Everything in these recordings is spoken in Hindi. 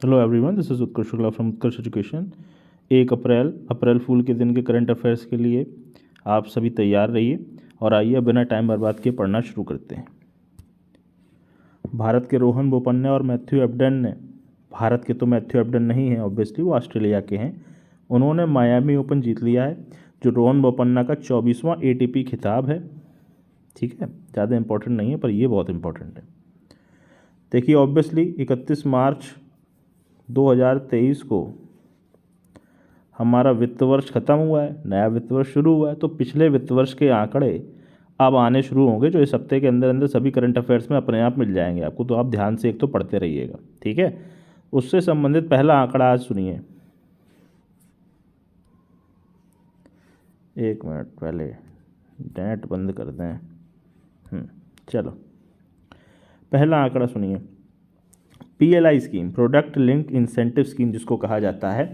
Hello everyone, this is Utkarsh Shukla from Utkarsh education. 1 अप्रैल फूल के दिन के करंट अफेयर्स के लिए आप सभी तैयार रहिए और आइए बिना टाइम बर्बाद किए पढ़ना शुरू करते हैं। भारत के रोहन बोपन्ना और मैथ्यू एबडन ने, भारत के तो मैथ्यू एबडन नहीं हैं ऑब्वियसली, वो ऑस्ट्रेलिया के हैं, उन्होंने मायामी ओपन जीत लिया है, जो रोहन बोपन्ना का 24वां ATP खिताब है। ठीक है, ज़्यादा इंपॉर्टेंट नहीं है पर ये बहुत इंपॉर्टेंट है। देखिए ऑब्वियसली 31 मार्च 2023 को हमारा वित्त वर्ष खत्म हुआ है, नया वित्त वर्ष शुरू हुआ है, तो पिछले वित्त वर्ष के आंकड़े अब आने शुरू होंगे, जो इस हफ्ते के अंदर अंदर सभी करंट अफेयर्स में अपने आप मिल जाएंगे आपको। तो आप ध्यान से एक तो पढ़ते रहिएगा, ठीक है। उससे संबंधित पहला आंकड़ा आज सुनिए। एक मिनट पहले नेट बंद कर दें। चलो, पहला आंकड़ा सुनिए। PLI scheme, product link incentive scheme जिसको कहा जाता है,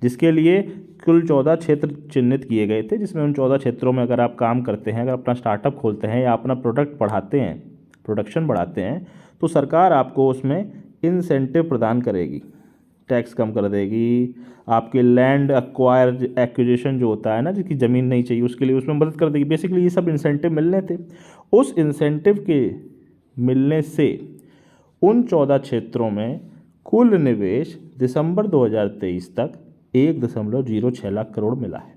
जिसके लिए कुल 14 क्षेत्र चिन्हित किए गए थे, जिसमें उन 14 क्षेत्रों में अगर आप काम करते हैं, अगर अपना स्टार्टअप खोलते हैं या अपना प्रोडक्ट बढ़ाते हैं, प्रोडक्शन बढ़ाते हैं, तो सरकार आपको उसमें इंसेंटिव प्रदान करेगी, टैक्स कम कर देगी, आपके लैंड एक्विजिशन जो होता है ना, जिसकी ज़मीन नहीं चाहिए उसके लिए उसमें मदद कर देगी। बेसिकली ये सब इंसेंटिव मिलने थे। उस इंसेंटिव के मिलने से उन 14 क्षेत्रों में कुल निवेश दिसंबर 2023 तक 1.06 लाख करोड़ मिला है,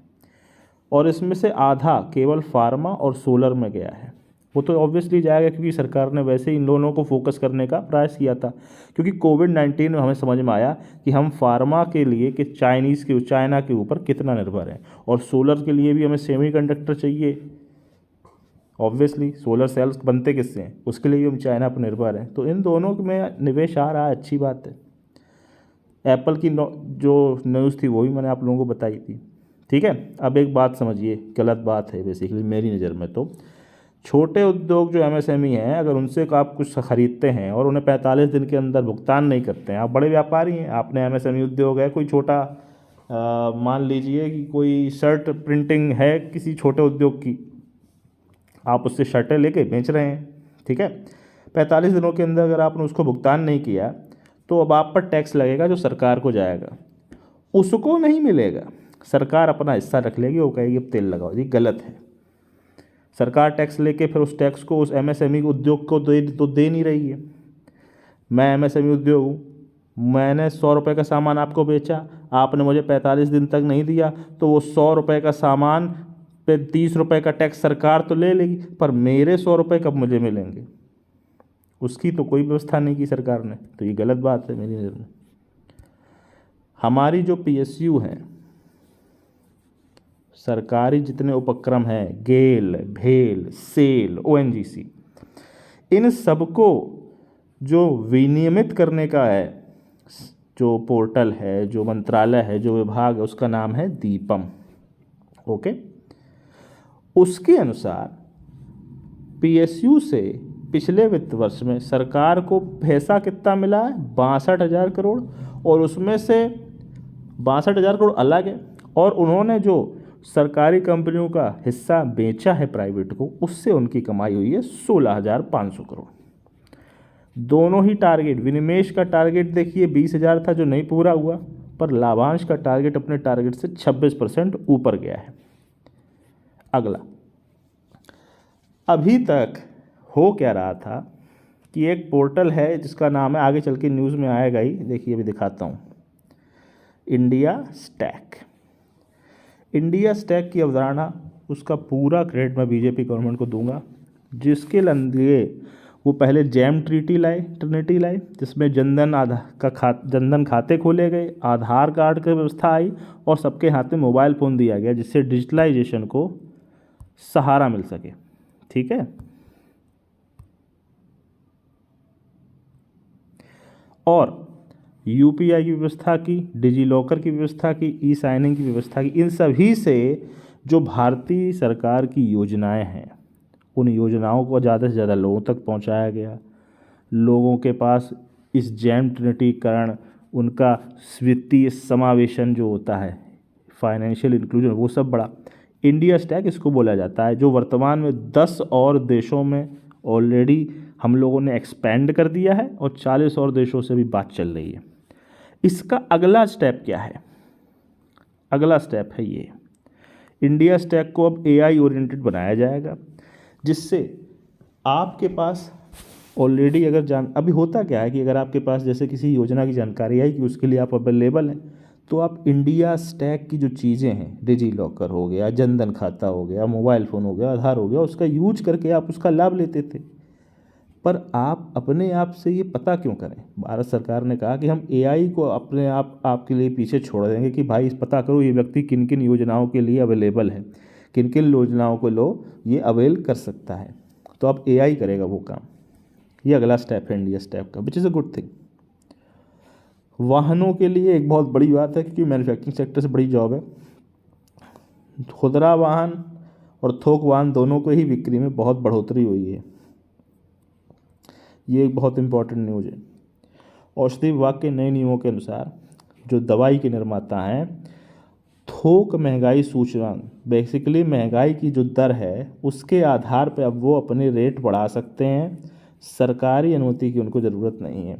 और इसमें से आधा केवल फार्मा और सोलर में गया है। वो तो ऑब्वियसली जाएगा क्योंकि सरकार ने वैसे ही इन दोनों को फोकस करने का प्रयास किया था, क्योंकि कोविड-19 में हमें समझ में आया कि हम फार्मा के लिए कि चाइना के ऊपर कितना निर्भर हैं, और सोलर के लिए भी हमें सेमीकंडक्टर चाहिए। ऑब्वियसली सोलर सेल्स बनते किससे हैं, उसके लिए भी हम चाइना पर निर्भर हैं। तो इन दोनों में निवेश आ रहा है, अच्छी बात है। एप्पल की जो न्यूज़ थी वो भी मैंने आप लोगों को बताई थी, ठीक है। अब एक बात समझिए, गलत बात है बेसिकली मेरी नज़र में, तो छोटे उद्योग जो MSME हैं, अगर उनसे आप कुछ खरीदते हैं और उन्हें 45 दिन के अंदर भुगतान नहीं करते हैं, आप बड़े व्यापारी हैं, आपने MSME उद्योग है, कोई छोटा मान लीजिए कि कोई शर्ट प्रिंटिंग है किसी छोटे उद्योग की, आप उससे शर्टें लेके बेच रहे हैं, ठीक है। 45 दिनों के अंदर अगर आपने उसको भुगतान नहीं किया तो अब आप पर टैक्स लगेगा, जो सरकार को जाएगा, उसको नहीं मिलेगा। सरकार अपना हिस्सा रख लेगी, वो कहेगी अब तेल लगाओ। ये गलत है। सरकार टैक्स लेके फिर उस टैक्स को उस MSME उद्योग को दे नहीं रही है। मैं MSME उद्योग हूँ, मैंने 100 रुपये का सामान आपको बेचा, आपने मुझे 45 दिन तक नहीं दिया, तो वो 100 रुपये का सामान पे 30 रुपये का टैक्स सरकार तो ले लेगी, पर मेरे 100 रुपये कब मुझे मिलेंगे, उसकी तो कोई व्यवस्था नहीं की सरकार ने। तो ये गलत बात है मेरी नज़र में। हमारी जो PSU हैं, सरकारी जितने उपक्रम हैं, गेल, भेल, सेल, ONGC, इन सबको जो विनियमित करने का है, जो पोर्टल है, जो मंत्रालय है, जो विभाग है, उसका नाम है दीपम। ओके, उसके अनुसार PSU से पिछले वित्त वर्ष में सरकार को पैसा कितना मिला है, 62,000 करोड़, और उसमें से 62,000 करोड़ अलग है, और उन्होंने जो सरकारी कंपनियों का हिस्सा बेचा है प्राइवेट को, उससे उनकी कमाई हुई है 16,500 करोड़। दोनों ही टारगेट, विनिवेश का टारगेट देखिए 20,000 था जो नहीं पूरा हुआ, पर लाभांश का टारगेट अपने टारगेट से 26% ऊपर गया है। अगला, अभी तक हो क्या रहा था कि एक पोर्टल है जिसका नाम है, आगे चल के न्यूज़ में आएगा ही, देखिए अभी दिखाता हूँ, इंडिया स्टैक। इंडिया स्टैक की अवधारणा, उसका पूरा क्रेडिट मैं BJP गवर्नमेंट को दूंगा, जिसके लिए वो पहले जैम ट्रिनिटी लाए, जिसमें जनधन खाते खोले गए, आधार कार्ड की व्यवस्था आई, और सबके हाथ में मोबाइल फ़ोन दिया गया, जिससे डिजिटलाइजेशन को सहारा मिल सके, ठीक है। और UPI की व्यवस्था की, डिजी लॉकर की व्यवस्था की, E-साइनिंग की व्यवस्था की। इन सभी से जो भारतीय सरकार की योजनाएं हैं, उन योजनाओं को ज़्यादा से ज़्यादा लोगों तक पहुंचाया गया। लोगों के पास इस जैम ट्रिनिटीकरण, उनका वित्तीय समावेशन जो होता है, फाइनेंशियल इंक्लूजन, वो सब बड़ा। इंडिया स्टैक इसको बोला जाता है, जो वर्तमान में 10 और देशों में ऑलरेडी हम लोगों ने एक्सपेंड कर दिया है, और 40 और देशों से भी बात चल रही है। इसका अगला स्टेप क्या है? अगला स्टेप है ये, इंडिया स्टैक को अब AI ओरिएंटेड बनाया जाएगा, जिससे आपके पास ऑलरेडी अभी होता क्या है कि अगर आपके पास जैसे किसी योजना की जानकारी आई कि उसके लिए आप अवेलेबल हैं, तो आप इंडिया स्टैक की जो चीज़ें हैं, डिजी लॉकर हो गया, जनधन खाता हो गया, मोबाइल फ़ोन हो गया, आधार हो गया, उसका यूज करके आप उसका लाभ लेते थे। पर आप अपने आप से ये पता क्यों करें? भारत सरकार ने कहा कि हम AI को अपने आप आपके लिए पीछे छोड़ देंगे कि भाई पता करो ये व्यक्ति किन किन योजनाओं के लिए अवेलेबल है, किन किन योजनाओं को लो ये अवेल कर सकता है। तो अब AI करेगा वो काम। ये अगला स्टेप है इंडिया स्टेप का, which is a good thing. वाहनों के लिए एक बहुत बड़ी बात है क्योंकि मैन्युफैक्चरिंग सेक्टर से बड़ी जॉब है। खुदरा वाहन और थोक वाहन दोनों को ही बिक्री में बहुत बढ़ोतरी हुई है। ये एक बहुत इंपॉर्टेंट न्यूज़ है। औषधि विभाग के नए नियमों के अनुसार जो दवाई के निर्माता हैं, थोक महंगाई सूचकांक, बेसिकली महंगाई की जो दर है उसके आधार पर अब वो अपने रेट बढ़ा सकते हैं। सरकारी अनुमति की उनको ज़रूरत नहीं है,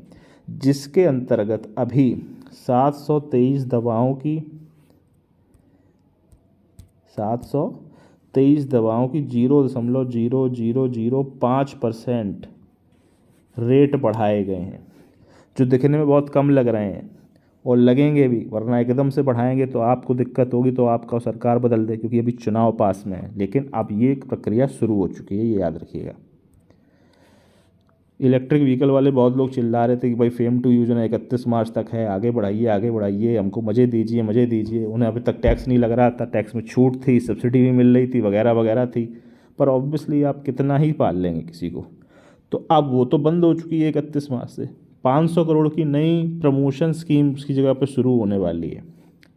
जिसके अंतर्गत अभी 723 दवाओं की 0.0005% रेट बढ़ाए गए हैं, जो दिखने में बहुत कम लग रहे हैं और लगेंगे भी, वरना एकदम से बढ़ाएंगे तो आपको दिक्कत होगी, तो आपका सरकार बदल दे, क्योंकि अभी चुनाव पास में है। लेकिन अब ये प्रक्रिया शुरू हो चुकी है, ये याद रखिएगा। इलेक्ट्रिक व्हीकल वाले बहुत लोग चिल्ला रहे थे कि भाई फेम टू योजना 31 मार्च तक है, आगे बढ़ाइए, हमको मज़े दीजिए। उन्हें अभी तक टैक्स नहीं लग रहा था, टैक्स में छूट थी, सब्सिडी भी मिल रही थी, वगैरह वगैरह थी। पर ऑब्वियसली आप कितना ही पाल लेंगे किसी को। तो अब वो तो बंद हो चुकी है 31 मार्च से। 500 करोड़ की नई प्रमोशन स्कीम उसकी जगह पर शुरू होने वाली है।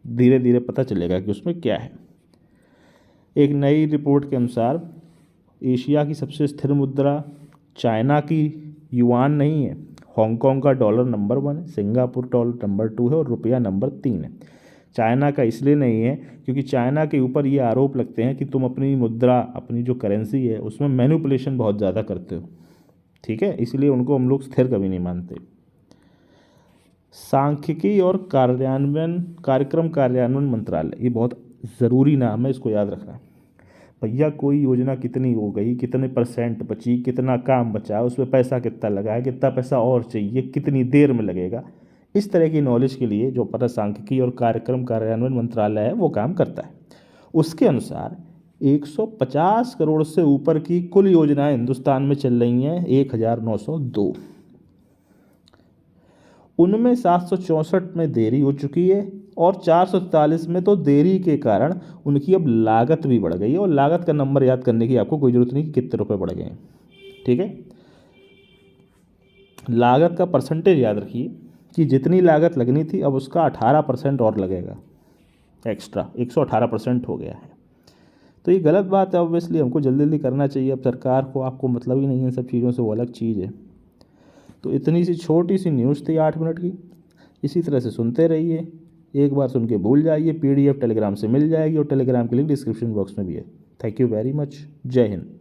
धीरे धीरे पता चलेगा कि उसमें क्या है। एक नई रिपोर्ट के अनुसार एशिया की सबसे स्थिर मुद्रा चाइना की युआन नहीं है, हांगकांग का डॉलर नंबर 1 है, सिंगापुर डॉलर नंबर 2 है और रुपया नंबर 3 है। चाइना का इसलिए नहीं है क्योंकि चाइना के ऊपर ये आरोप लगते हैं कि तुम अपनी मुद्रा, अपनी जो करेंसी है उसमें मैनिपुलेशन बहुत ज़्यादा करते हो। ठीक है, इसलिए उनको हम लोग स्थिर कभी नहीं मानते। सांख्यिकी और कार्यक्रम कार्यान्वयन मंत्रालय, ये बहुत ज़रूरी नाम है, इसको याद रखना। भैया कोई योजना कितनी हो गई, कितने % बची, कितना काम बचा, उसमें पैसा कितना लगा है, कितना पैसा और चाहिए, कितनी देर में लगेगा, इस तरह की नॉलेज के लिए जो पता सांख्यिकी और कार्यक्रम कार्यान्वयन मंत्रालय है वो काम करता है। उसके अनुसार 150 करोड़ से ऊपर की कुल योजनाएं हिंदुस्तान में चल रही हैं, 1902। उनमें 764 में देरी हो चुकी है और 443 में तो देरी के कारण उनकी अब लागत भी बढ़ गई है। और लागत का नंबर याद करने की आपको कोई ज़रूरत नहीं कि कितने रुपए बढ़ गए हैं। ठीक है, लागत का परसेंटेज याद रखिए कि जितनी लागत लगनी थी अब उसका 18% और लगेगा एक्स्ट्रा, 118% हो गया है। तो ये गलत बात है, ऑब्वियसली हमको जल्दी जल्दी करना चाहिए। अब सरकार को आपको मतलब ही नहीं है इन सब चीज़ों से, वो अलग चीज़ है। तो इतनी सी छोटी सी न्यूज़ थी 8 मिनट की, इसी तरह से सुनते रहिए। एक बार सुन के भूल जाइए। PDF टेलीग्राम से मिल जाएगी और टेलीग्राम की लिंक डिस्क्रिप्शन बॉक्स में भी है। Thank you very much. जय हिंद।